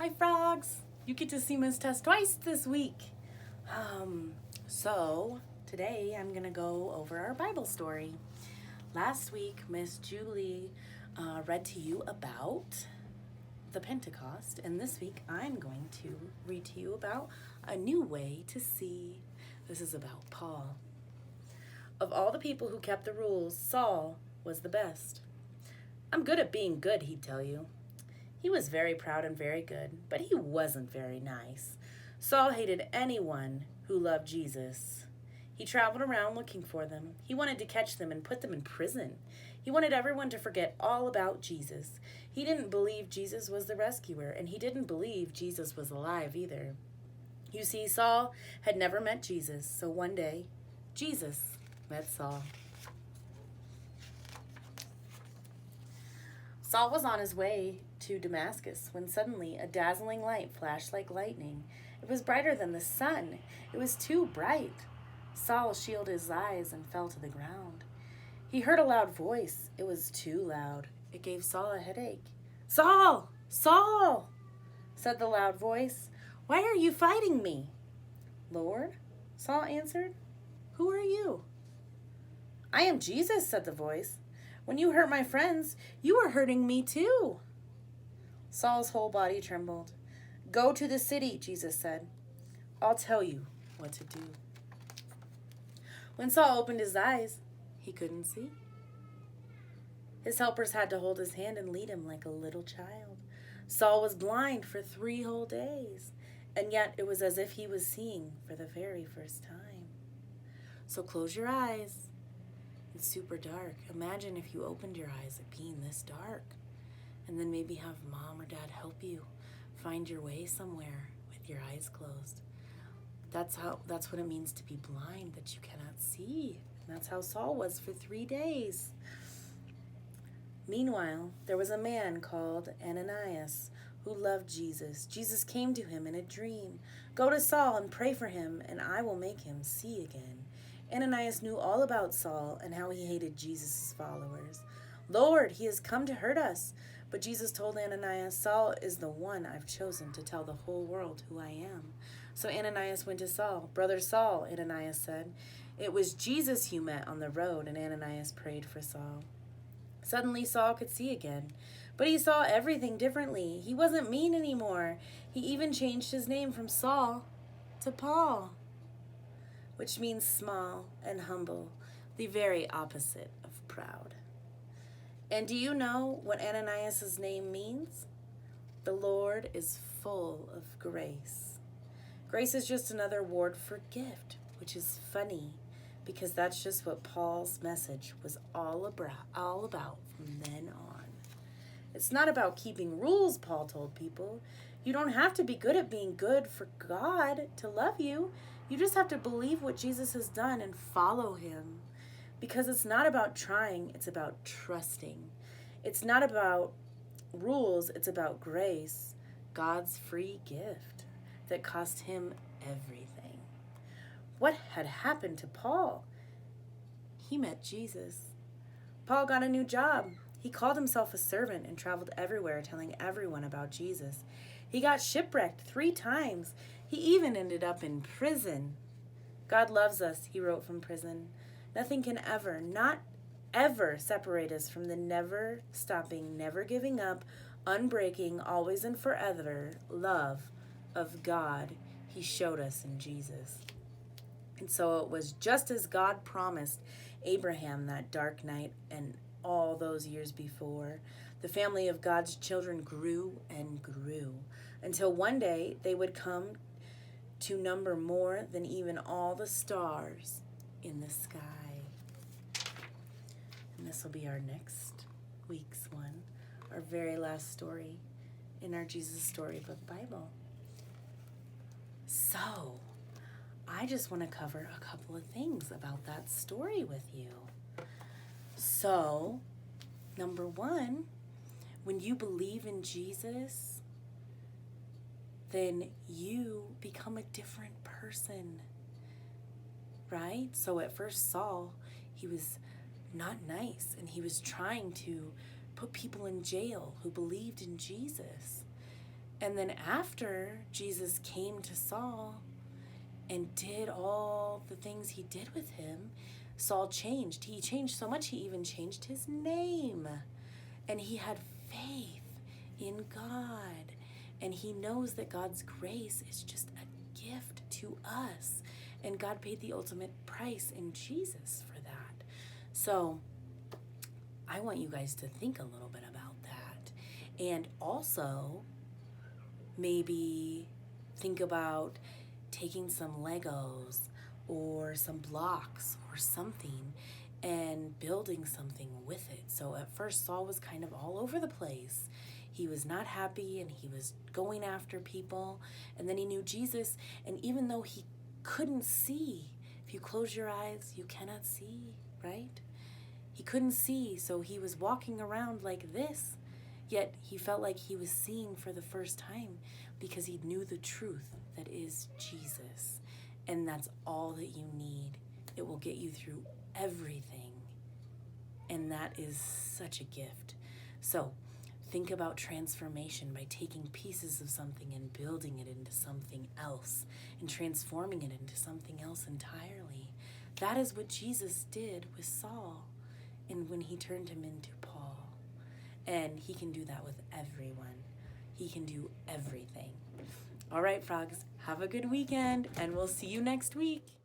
Hi, frogs. You get to see Miss Tess twice this week. So today I'm going to go over our Bible story. Last week, Miss Julie read to you about the Pentecost, and this week I'm going to read to you about a new way to see. This is about Paul. Of all the people who kept the rules, Saul was the best. I'm good at being good, he'd tell you. He was very proud and very good, but he wasn't very nice. Saul hated anyone who loved Jesus. He traveled around looking for them. He wanted to catch them and put them in prison. He wanted everyone to forget all about Jesus. He didn't believe Jesus was the rescuer, and he didn't believe Jesus was alive either. You see, Saul had never met Jesus, so one day, Jesus met Saul. Saul was on his way to Damascus when suddenly a dazzling light flashed like lightning. It was brighter than the sun. It was too bright. Saul shielded his eyes and fell to the ground. He heard a loud voice. It was too loud. It gave Saul a headache. "Saul! Saul!" said the loud voice. "Why are you fighting me?" "Lord," Saul answered, "who are you?" "I am Jesus," said the voice. "When you hurt my friends, you were hurting me too." Saul's whole body trembled. "Go to the city," Jesus said. "I'll tell you what to do." When Saul opened his eyes, he couldn't see. His helpers had to hold his hand and lead him like a little child. Saul was blind for 3 whole days, and yet it was as if he was seeing for the very first time. So close your eyes. It's super dark. Imagine if you opened your eyes at being this dark, and then maybe have mom or dad help you find your way somewhere with your eyes closed. That's what it means to be blind, that you cannot see. And that's how Saul was for 3 days. Meanwhile, there was a man called Ananias who loved Jesus. Jesus came to him in a dream. "Go to Saul and pray for him, and I will make him see again." Ananias knew all about Saul and how he hated Jesus' followers. "Lord, he has come to hurt us." But Jesus told Ananias, "Saul is the one I've chosen to tell the whole world who I am." So Ananias went to Saul. "Brother Saul," Ananias said, "it was Jesus you met on the road." And Ananias prayed for Saul. Suddenly Saul could see again, but he saw everything differently. He wasn't mean anymore. He even changed his name from Saul to Paul, which means small and humble, the very opposite of proud. And do you know what Ananias' name means? The Lord is full of grace. Grace is just another word for gift, which is funny because that's just what Paul's message was all about from then on. It's not about keeping rules, Paul told people. You don't have to be good at being good for God to love you. You just have to believe what Jesus has done and follow him. Because it's not about trying, it's about trusting. It's not about rules, it's about grace, God's free gift that cost him everything. What had happened to Paul? He met Jesus. Paul got a new job. He called himself a servant and traveled everywhere telling everyone about Jesus. He got shipwrecked 3 times. He even ended up in prison. God loves us, he wrote from prison. Nothing can ever, not ever, separate us from the never stopping, never giving up, unbreaking, always and forever love of God he showed us in Jesus. And so it was just as God promised Abraham that dark night and all those years before. The family of God's children grew and grew until one day they would come to number more than even all the stars in the sky. And this will be our next week's one, our very last story in our Jesus Storybook Bible. So, I just want to cover a couple of things about that story with you. So, number 1, when you believe in Jesus, then you become a different person, right? So at first Saul, he was not nice, and he was trying to put people in jail who believed in Jesus. And then after Jesus came to Saul and did all the things he did with him, Saul changed. He changed so much, he even changed his name. And he had faith in God. And he knows that God's grace is just a gift to us. And God paid the ultimate price in Jesus for that. So I want you guys to think a little bit about that. And also, maybe think about taking some Legos or some blocks or something and building something with it. So at first, Saul was kind of all over the place. He was not happy and he was going after people. And then he knew Jesus. And even though he couldn't see, if you close your eyes, you cannot see, right? He couldn't see, so he was walking around like this. Yet he felt like he was seeing for the first time because he knew the truth that is Jesus. And that's all that you need. It will get you through everything. And that is such a gift. So think about transformation by taking pieces of something and building it into something else and transforming it into something else entirely. That is what Jesus did with Saul and when he turned him into Paul. And he can do that with everyone. He can do everything. All right, frogs, have a good weekend, and we'll see you next week.